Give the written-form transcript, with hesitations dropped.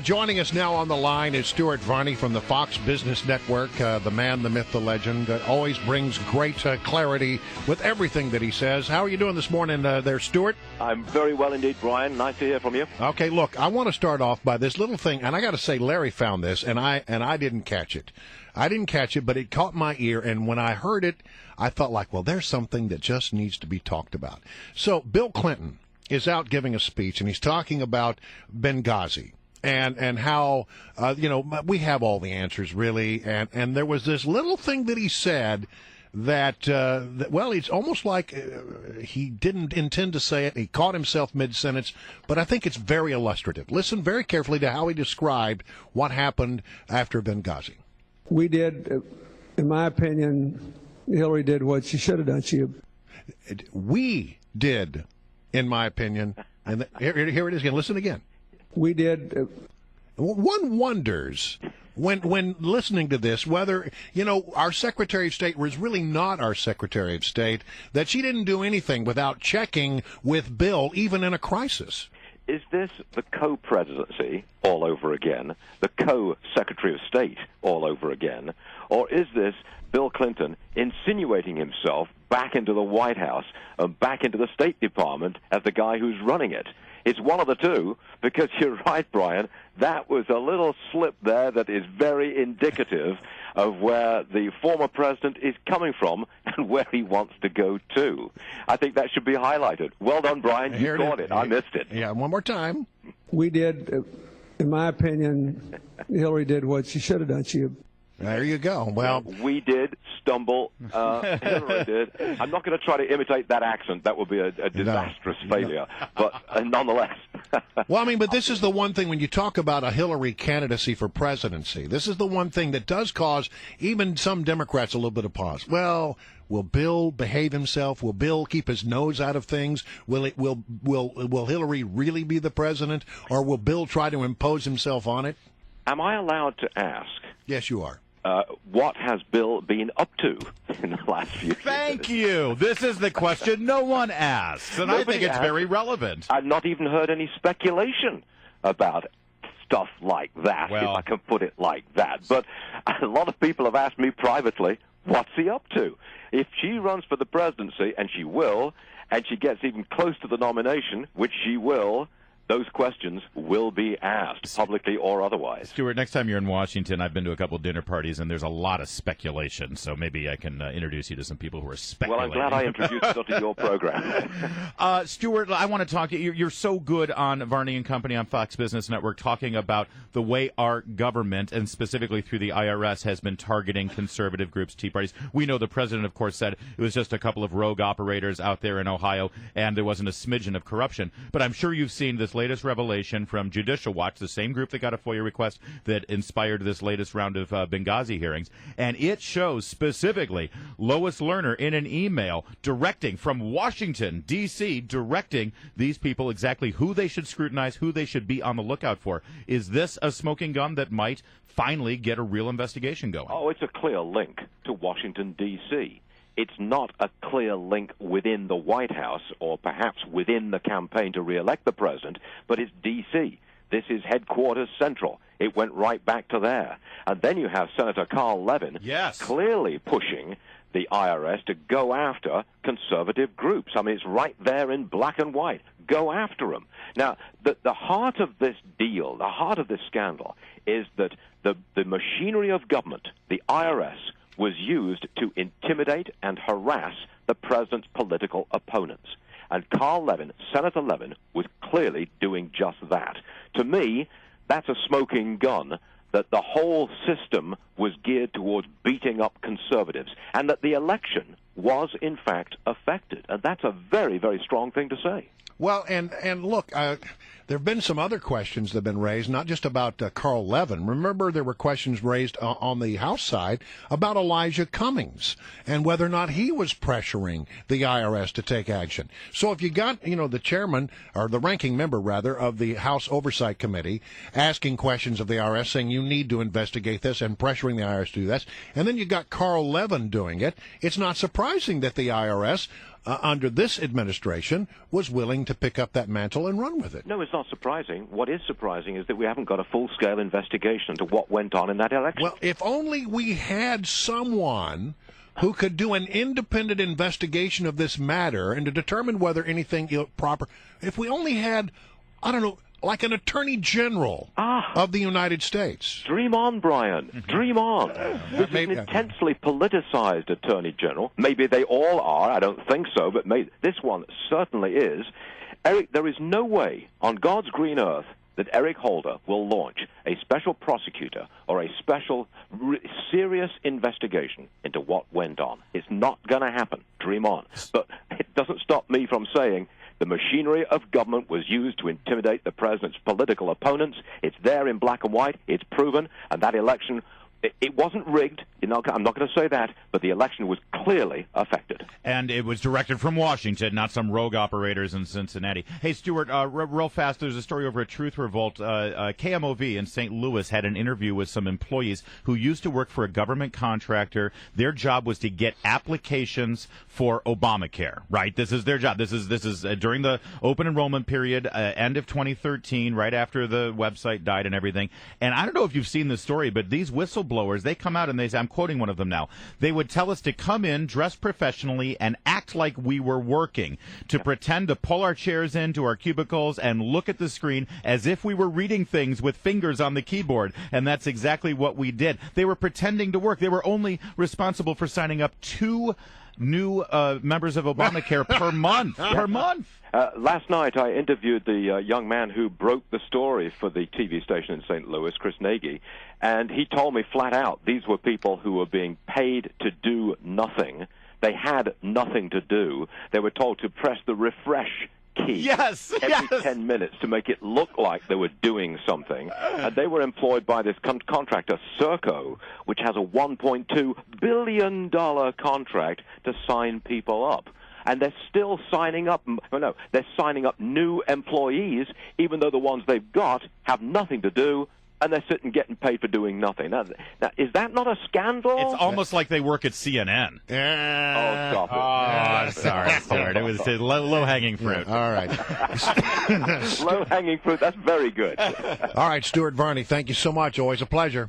Joining us now on the line is Stuart Varney from the Fox Business Network, the man, the myth, the legend, that always brings great clarity with everything that he says. How are you doing this morning there, Stuart? I'm very well indeed, Brian. Nice to hear from you. Okay, look, I want to start off by this little thing, and I got to say, Larry found this, and I didn't catch it. I didn't catch it, but it caught my ear, and when I heard it, I thought like, well, there's something that just needs to be talked about. So Bill Clinton is out giving a speech, and he's talking about Benghazi. And how, we have all the answers, really. And there was this little thing that he said that it's almost like he didn't intend to say it. He caught himself mid-sentence, but I think it's very illustrative. Listen very carefully to how he described what happened after Benghazi. We did, in my opinion, Hillary did what she should have done. We did, in my opinion. And here it is again. Listen again. We did. One wonders when listening to this whether, our Secretary of State was really not our Secretary of State, that she didn't do anything without checking with Bill, even in a crisis. Is this the co-presidency all over again, the co-Secretary of State all over again, or is this Bill Clinton insinuating himself back into the White House and back into the State Department as the guy who's running it? It's one of the two, because you're right, Brian, that was a little slip there that is very indicative of where the former president is coming from and where he wants to go to. I think that should be highlighted. Well done, Brian. You caught it. I missed it. Yeah, one more time. We did, in my opinion, Hillary did what she should have done. There you go. Well, we did stumble. Hillary did. I'm not going to try to imitate that accent. That would be a disastrous failure. But nonetheless. Well, but this is the one thing when you talk about a Hillary candidacy for presidency. This is the one thing that does cause even some Democrats a little bit of pause. Well, will Bill behave himself? Will Bill keep his nose out of things? Will Hillary really be the president, or will Bill try to impose himself on it? Am I allowed to ask? Yes, you are. What has Bill been up to in the last few years? Thank you. This is the question no one asks, and I think it's very relevant. I've not even heard any speculation about stuff like that, if I can put it like that. But a lot of people have asked me privately, what's he up to? If she runs for the presidency, and she will, and she gets even close to the nomination, which she will, those questions will be asked, publicly or otherwise. Stuart, next time you're in Washington, I've been to a couple dinner parties, and there's a lot of speculation, so maybe I can introduce you to some people who are speculating. Well, I'm glad I introduced you to your program. Stuart, I want to talk to you. You're so good on Varney and Company on Fox Business Network talking about the way our government, and specifically through the IRS, has been targeting conservative groups, Tea Parties. We know the president, of course, said it was just a couple of rogue operators out there in Ohio, and there wasn't a smidgen of corruption. But I'm sure you've seen this latest revelation from Judicial Watch, the same group that got a FOIA request that inspired this latest round of Benghazi hearings, and it shows specifically Lois Lerner in an email directing from Washington, D.C., directing these people exactly who they should scrutinize, who they should be on the lookout for. Is this a smoking gun that might finally get a real investigation going? Oh, it's a clear link to Washington, D.C. It's not a clear link within the White House or perhaps within the campaign to re-elect the president, but it's D.C. This is headquarters central. It went right back to there. And then you have Senator Carl Levin clearly pushing the IRS to go after conservative groups. It's right there in black and white. Go after them. Now, the heart of this deal, the heart of this scandal, is that the machinery of government, the IRS, was used to intimidate and harass the president's political opponents. And Carl Levin, Senator Levin, was clearly doing just that. To me, that's a smoking gun, that the whole system was geared towards beating up conservatives, and that the election was, in fact, affected. And that's a very, very strong thing to say. Well, and look, there have been some other questions that have been raised, not just about Carl Levin. Remember, there were questions raised on the House side about Elijah Cummings and whether or not he was pressuring the IRS to take action. So if you got, the chairman, or the ranking member, rather, of the House Oversight Committee asking questions of the IRS, saying you need to investigate this and pressuring the IRS to do this, and then you got Carl Levin doing it, it's not surprising that the IRS under this administration was willing to pick up that mantle and run with it. No, it's not surprising. What is surprising is that we haven't got a full-scale investigation into what went on in that election. Well, if only we had someone who could do an independent investigation of this matter and to determine whether anything proper. If we only had, I don't know, like an attorney general of the United States. Dream on, Brian. Dream on. This is an intensely politicized attorney general. Maybe they all are. I don't think so, but this one certainly is. Eric, there is no way on God's green earth that Eric Holder will launch a special prosecutor or a special serious investigation into what went on. It's not going to happen. Dream on. But it doesn't stop me from saying the machinery of government was used to intimidate the president's political opponents. It's there in black and white. It's proven. And that election, it wasn't rigged. I'm not going to say that, but the election was clearly affected. And it was directed from Washington, not some rogue operators in Cincinnati. Hey, Stuart, real fast, there's a story over at Truth Revolt. KMOV in St. Louis had an interview with some employees who used to work for a government contractor. Their job was to get applications for Obamacare, right? This is their job. This is during the open enrollment period, end of 2013, right after the website died and everything. And I don't know if you've seen this story, but these whistleblowers, they come out and they say, I'm quoting one of them now, they would tell us to come in, dress professionally, and act like we were working, to pretend to pull our chairs into our cubicles and look at the screen as if we were reading things with fingers on the keyboard. And that's exactly what we did. They were pretending to work. They were only responsible for signing up 2 new members of Obamacare per month. Per month. Last night, I interviewed the young man who broke the story for the TV station in St. Louis, Chris Nagy, and he told me flat out these were people who were being paid to do nothing. They had nothing to do. They were told to press the refresh key every 10 minutes to make it look like they were doing something. And they were employed by this contractor, Serco, which has a $1.2 billion contract to sign people up. And they're still signing up, they're signing up new employees, even though the ones they've got have nothing to do, and they're sitting getting paid for doing nothing. Now, is that not a scandal? It's almost like they work at CNN. Oh, stop it. Oh, sorry, Stuart. It was low-hanging fruit. All right. Low-hanging fruit, that's very good. All right, Stuart Varney, thank you so much. Always a pleasure.